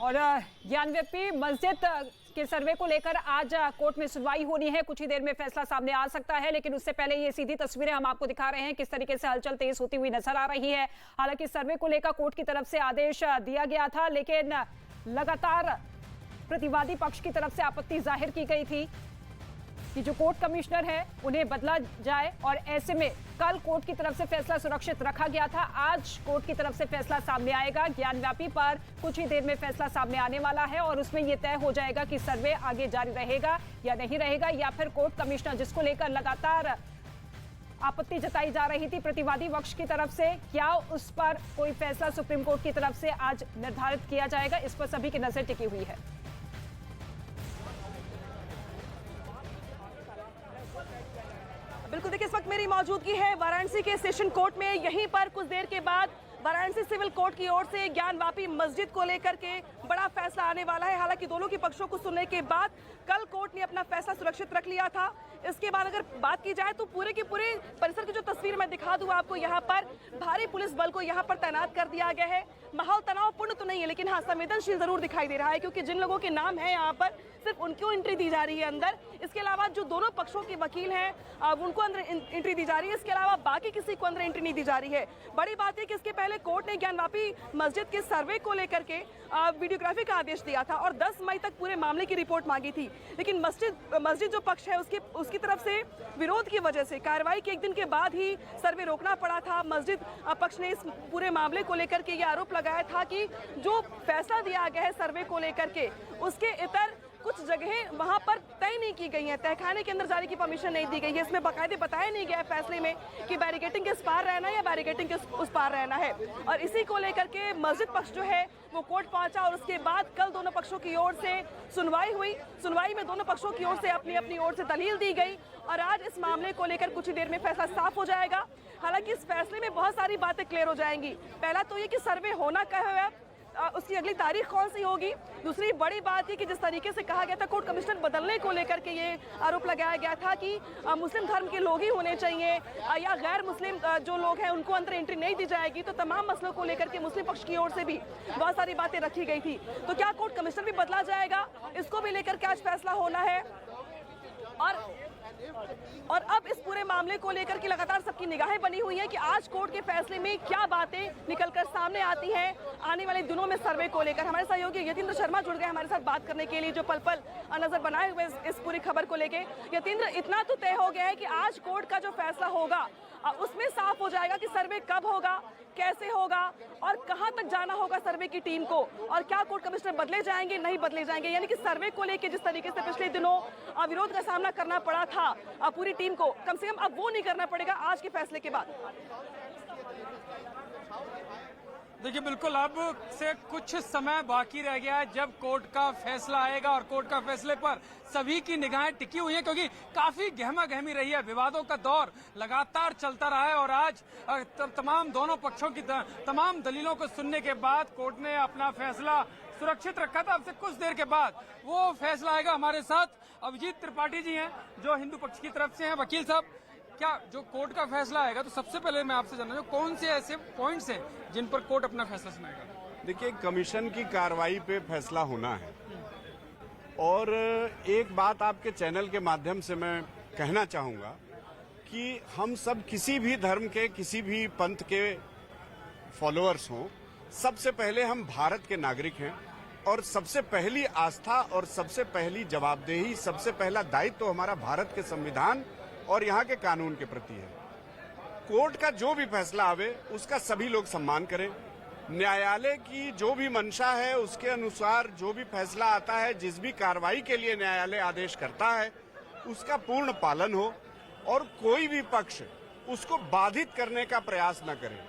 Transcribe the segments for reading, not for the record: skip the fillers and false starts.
और ज्ञानव्यापी मस्जिद के सर्वे को लेकर आज कोर्ट में सुनवाई होनी है। कुछ ही देर में फैसला सामने आ सकता है, लेकिन उससे पहले ये सीधी तस्वीरें हम आपको दिखा रहे हैं किस तरीके से हलचल तेज होती हुई नजर आ रही है। हालांकि सर्वे को लेकर कोर्ट की तरफ से आदेश दिया गया था, लेकिन लगातार प्रतिवादी पक्ष की तरफ से आपत्ति जाहिर की गई थी कि जो कोर्ट कमिश्नर है उन्हें बदला जाए, और ऐसे में कल कोर्ट की तरफ से फैसला सुरक्षित रखा गया था। आज कोर्ट की तरफ से फैसला सामने आएगा। ज्ञानव्यापी पर कुछ ही देर में फैसला सामने आने वाला है और उसमें यह तय हो जाएगा कि सर्वे आगे जारी रहेगा या नहीं रहेगा, या फिर कोर्ट कमिश्नर जिसको लेकर लगातार आपत्ति जताई जा रही थी प्रतिवादी पक्ष की तरफ से, क्या उस पर कोई फैसला सुप्रीम कोर्ट की तरफ से आज निर्धारित किया जाएगा, इस पर सभी की नजर टिकी हुई है। बिल्कुल, देखिए इस वक्त मेरी मौजूदगी है वाराणसी के सेशन कोर्ट में। यहीं पर कुछ देर के बाद वाराणसी सिविल कोर्ट की ओर से ज्ञानव्यापी मस्जिद को लेकर के बड़ा फैसला आने वाला है। हालांकि दोनों के पक्षों को सुनने के बाद कल कोर्ट ने अपना फैसला सुरक्षित रख लिया था। इसके बाद अगर बात की जाए तो पूरे के पूरे परिसर की जो तस्वीर मैं दिखा दूं आपको, यहाँ पर भारी पुलिस बल को यहाँ पर तैनात कर दिया गया है। माहौल तनावपूर्ण तो नहीं है, लेकिन हाँ संवेदनशील जरूर दिखाई दे रहा है, क्योंकि जिन लोगों के नाम है यहाँ पर सिर्फ उनको एंट्री दी जा रही है अंदर। इसके अलावा जो दोनों पक्षों के वकील हैं उनको अंदर एंट्री दी जा रही है। इसके अलावा बाकी किसी को अंदर एंट्री नहीं दी जा रही है। बड़ी बात है कि इसके पहले कोर्ट ने ज्ञानव्यापी मस्जिद के सर्वे को लेकर के वीडियोग्राफी का आदेश दिया था और 10 मई तक पूरे मामले की रिपोर्ट मांगी थी, लेकिन मस्जिद जो पक्ष है उसकी तरफ से विरोध की वजह से कार्रवाई के एक दिन के बाद ही सर्वे रोकना पड़ा था। मस्जिद पक्ष ने इस पूरे मामले को लेकर के ये आरोप लगाया था कि जो फैसला दिया गया है सर्वे को लेकर के, उसके इतर कुछ जगहें वहां पर तय नहीं की गई हैं, तहखाने के अंदर जाने की परमिशन नहीं दी गई है। इसमें बाकायदे बताया नहीं गया है फैसले में कि बैरिकेटिंग के इस पार रहना है या बैरिकेटिंग के उस पार रहना है। और इसी को लेकर के मस्जिद पक्ष जो है वो कोर्ट पहुंचा और उसके बाद कल दोनों पक्षों की ओर से सुनवाई हुई। सुनवाई में दोनों पक्षों की ओर से अपनी अपनी ओर से दलील दी गई और आज इस मामले को लेकर कुछ ही देर में फैसला साफ हो जाएगा। हालांकि इस फैसले में बहुत सारी बातें क्लियर हो जाएंगी। पहला तो ये कि सर्वे होना कब है, उसकी अगली तारीख कौन सी होगी। दूसरी बड़ी बात है कि जिस तरीके से कहा गया था कोर्ट कमिश्नर बदलने को लेकर के ये आरोप लगाया गया था कि मुस्लिम धर्म के लोग ही होने चाहिए या गैर मुस्लिम जो लोग हैं उनको अंदर एंट्री नहीं दी जाएगी, तो तमाम मसलों को लेकर के मुस्लिम पक्ष की ओर से भी बहुत सारी बातें रखी गई थी। तो क्या कोर्ट कमिश्नर भी बदला जाएगा, इसको भी लेकर के आज फैसला होना है। और अब इस पूरे मामले को लेकर के लगातार सबकी निगाहें बनी हुई है कि आज कोर्ट के फैसले में क्या बातें निकलकर सामने आती हैं आने वाले दिनों में सर्वे को लेकर। हमारे सहयोगी यतीन्द्र शर्मा जुड़ गए हमारे साथ बात करने के लिए, जो पल पल नजर बनाए हुए इस पूरी खबर को लेकर। यतीन्द्र, इतना तो तय हो गया है कि आज कोर्ट का जो फैसला होगा उसमें साफ हो जाएगा कि सर्वे कब होगा, कैसे होगा और कहां तक जाना होगा सर्वे की टीम को, और क्या कोर्ट कमिश्नर बदले जाएंगे नहीं बदले जाएंगे। यानी कि सर्वे को लेकर जिस तरीके से पिछले दिनों विरोध का सामना करना पड़ा था पूरी टीम को, कम से कम अब वो नहीं करना पड़ेगा आज के फैसले के बाद। देखिए बिल्कुल, अब से कुछ समय बाकी रह गया है जब कोर्ट का फैसला आएगा और कोर्ट का फैसले पर सभी की निगाहें टिकी हुई हैं, क्योंकि काफी गहमा गहमी रही है। विवादों का दौर लगातार चलता रहा है और आज तमाम दोनों पक्षों की तमाम दलीलों को सुनने के बाद कोर्ट ने अपना फैसला सुरक्षित रखा था। अब से कुछ देर के बाद वो फैसला आएगा। हमारे साथ अभिजीत त्रिपाठी जी हैं जो हिंदू पक्ष की तरफ से हैं। वकील साहब, क्या जो कोर्ट का फैसला आएगा तो सबसे पहले मैं आपसे जानना चाहूँ कौन से ऐसे पॉइंट्स हैं जिन पर कोर्ट अपना फैसला सुनाएगा? देखिए, कमीशन की कार्रवाई पे फैसला होना है और एक बात आपके चैनल के माध्यम से मैं कहना चाहूंगा कि हम सब किसी भी धर्म के, किसी भी पंथ के फॉलोअर्स हों, सबसे पहले हम भारत के नागरिक हैं और सबसे पहली आस्था और सबसे पहली जवाबदेही, सबसे पहला दायित्व तो हमारा भारत के संविधान और यहाँ के कानून के प्रति है। कोर्ट का जो भी फैसला आवे उसका सभी लोग सम्मान करें। न्यायालय की जो भी मंशा है उसके अनुसार जो भी फैसला आता है, जिस भी कार्रवाई के लिए न्यायालय आदेश करता है उसका पूर्ण पालन हो और कोई भी पक्ष उसको बाधित करने का प्रयास न करे।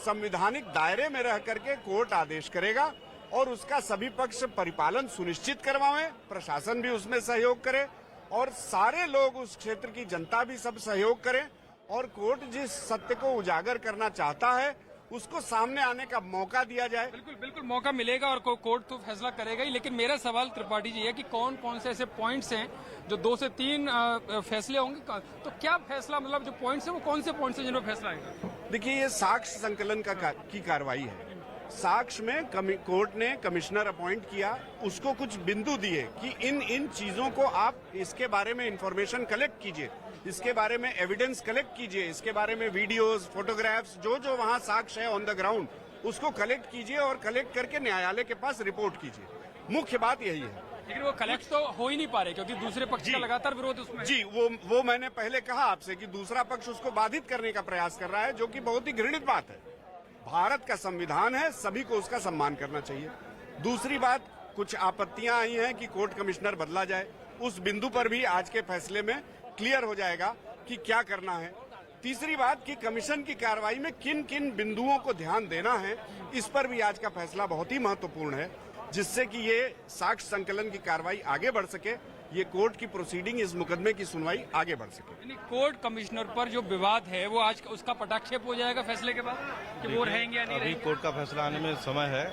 संवैधानिक दायरे में रह करके कोर्ट आदेश करेगा और उसका सभी पक्ष परिपालन सुनिश्चित करवाएं, प्रशासन भी उसमें सहयोग करे और सारे लोग, उस क्षेत्र की जनता भी सब सहयोग करें और कोर्ट जिस सत्य को उजागर करना चाहता है उसको सामने आने का मौका दिया जाए। बिल्कुल बिल्कुल मौका मिलेगा और कोर्ट तो फैसला करेगा ही। लेकिन मेरा सवाल त्रिपाठी जी है कि कौन कौन से ऐसे पॉइंट्स हैं जो 2 से 3 फैसले होंगे, तो क्या फैसला, मतलब जो पॉइंट्स हैं वो कौन से पॉइंट्स हैं जिन पर फैसला आएगा? देखिए, ये साक्ष्य संकलन की कार्रवाई है। साक्ष्य में कोर्ट ने कमिश्नर अपॉइंट किया, उसको कुछ बिंदु दिए कि इन चीजों को आप इसके बारे में इंफॉर्मेशन कलेक्ट कीजिए, इसके बारे में एविडेंस कलेक्ट कीजिए, इसके बारे में वीडियोस, फोटोग्राफ्स, जो वहां साक्ष्य है ऑन द ग्राउंड उसको कलेक्ट कीजिए और कलेक्ट करके न्यायालय के पास रिपोर्ट कीजिए। मुख्य बात यही है। लेकिन वो कलेक्ट तो हो ही नहीं पा रहे क्योंकि दूसरे पक्ष का लगातार विरोध उसमें। जी, वो मैंने पहले कहा आपसे कि दूसरा पक्ष उसको बाधित करने का प्रयास कर रहा है, जो कि बहुत ही घृणित बात है। भारत का संविधान है, सभी को उसका सम्मान करना चाहिए। दूसरी बात, कुछ आपत्तियां आई हैं कि कोर्ट कमिश्नर बदला जाए, उस बिंदु पर भी आज के फैसले में क्लियर हो जाएगा कि क्या करना है। तीसरी बात कि कमीशन की कार्रवाई में किन किन बिंदुओं को ध्यान देना है, इस पर भी आज का फैसला बहुत ही महत्वपूर्ण है, जिससे कि ये साक्ष्य संकलन की कार्रवाई आगे बढ़ सके, ये कोर्ट की प्रोसीडिंग, इस मुकदमे की सुनवाई आगे बढ़ सके। यानी कोर्ट कमिश्नर पर जो विवाद है वो आज उसका पटाक्षेप हो जाएगा फैसले के बाद कि वो रहेंगे या नहीं अभी रहेंगे। कोर्ट का फैसला आने में समय है,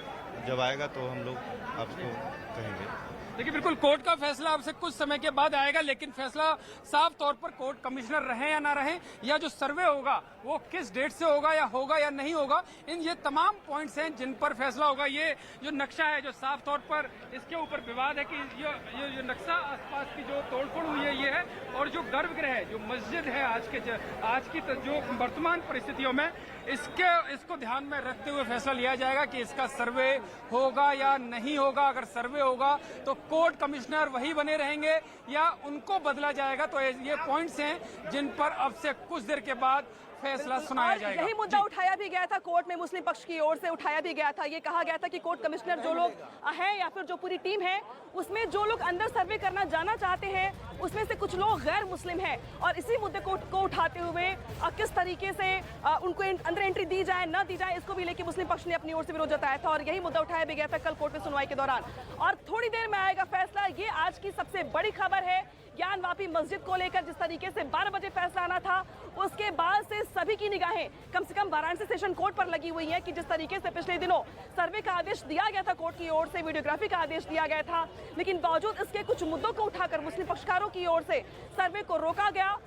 जब आएगा तो हम लोग आपको कहेंगे। देखिए बिल्कुल कोर्ट का फैसला अब से कुछ समय के बाद आएगा, लेकिन फैसला साफ तौर पर कोर्ट कमिश्नर रहे या ना रहे, या जो सर्वे होगा वो किस डेट से होगा या नहीं होगा, इन ये तमाम पॉइंट्स हैं जिन पर फैसला होगा। ये जो नक्शा है जो साफ तौर पर इसके ऊपर विवाद है कि ये जो नक्शा आसपास की जो तोड़फोड़ हुई है ये है, और जो गर्भगृह है, जो मस्जिद है आज की जो वर्तमान परिस्थितियों में इसको ध्यान में रखते हुए फैसला लिया जाएगा कि इसका सर्वे होगा या नहीं होगा। अगर सर्वे होगा तो कोर्ट कमिश्नर वही बने रहेंगे या उनको बदला जाएगा। तो ये पॉइंट्स हैं जिन पर अब से कुछ देर के बाद फैसला सुनाया जाएगा। यही मुद्दा उठाया भी गया था कोर्ट में, मुस्लिम पक्ष की ओर से उठाया भी गया था। ये कहा गया था कि कोर्ट कमिश्नर जो लोग हैं या फिर जो पूरी टीम है उसमें जो लोग अंदर सर्वे करना जाना चाहते हैं उसमें से कुछ लोग गैर मुस्लिम हैं, और इसी मुद्दे को उठाते हुए किस तरीके से उनको अंदर एंट्री दी जाए न दी जाए, इसको भी लेकर मुस्लिम पक्ष ने अपनी ओर से विरोध जताया था, और यही मुद्दा उठाया भी गया था कल कोर्ट में सुनवाई के दौरान। और थोड़ी देर में आएगा फैसला। ये आज की सबसे बड़ी खबर है ज्ञानवापी मस्जिद को लेकर। जिस तरीके से 12 बजे फैसला आना था, उसके बाद से सभी की निगाहें कम से कम वाराणसी सेशन कोर्ट पर लगी हुई है कि जिस तरीके से पिछले दिनों सर्वे का आदेश दिया गया था कोर्ट की ओर से, वीडियोग्राफी का आदेश दिया गया था, लेकिन बावजूद इसके कुछ मुद्दों को उठाकर मुस्लिम पक्षकारों की ओर से सर्वे को रोका गया।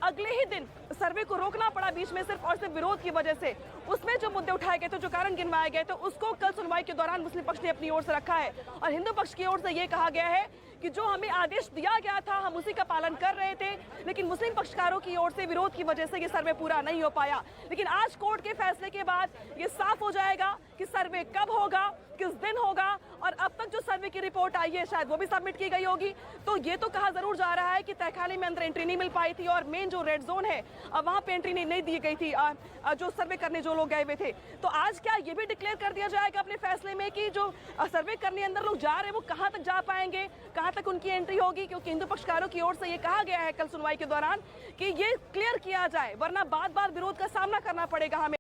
अगले ही दिन सर्वे को रोकना पड़ा बीच में सिर्फ और सिर्फ विरोध की वजह से। उसमें जो मुद्दे उठाए गए थे, जो कारण गिनवाए गए थे, उसको कल सुनवाई के दौरान मुस्लिम पक्ष ने अपनी ओर से रखा है, और हिंदू पक्ष की ओर से यह कहा गया है कि जो हमें आदेश दिया गया था हम उसी का पालन कर रहे थे, लेकिन मुस्लिम पक्षकारों की ओर से विरोध की वजह से ये सर्वे पूरा नहीं हो पाया। लेकिन आज कोर्ट के फैसले के बाद ये साफ हो जाएगा कि सर्वे कब होगा, किस दिन होगा, और अब तक जो सर्वे की रिपोर्ट आई है शायद वो भी सबमिट की गई होगी। तो ये तो कहा जरूर जा रहा है कि तहखाने में अंदर एंट्री नहीं मिल पाई थी, और मेन जो रेड जोन है वहां पे एंट्री नहीं दी गई थी जो सर्वे करने जो लोग गए हुए थे। तो आज क्या ये भी डिक्लेयर कर दिया जाएगा अपने फैसले में कि जो सर्वे करने अंदर लोग जा रहे हैं वो कहां तक जा पाएंगे, कहां तक उनकी एंट्री होगी? क्योंकि हिंदू पक्षकारों की ओर से ये कहा गया है कल सुनवाई के दौरान कि ये क्लियर किया जाए, वरना बार बार विरोध का सामना करना पड़ेगा हमें।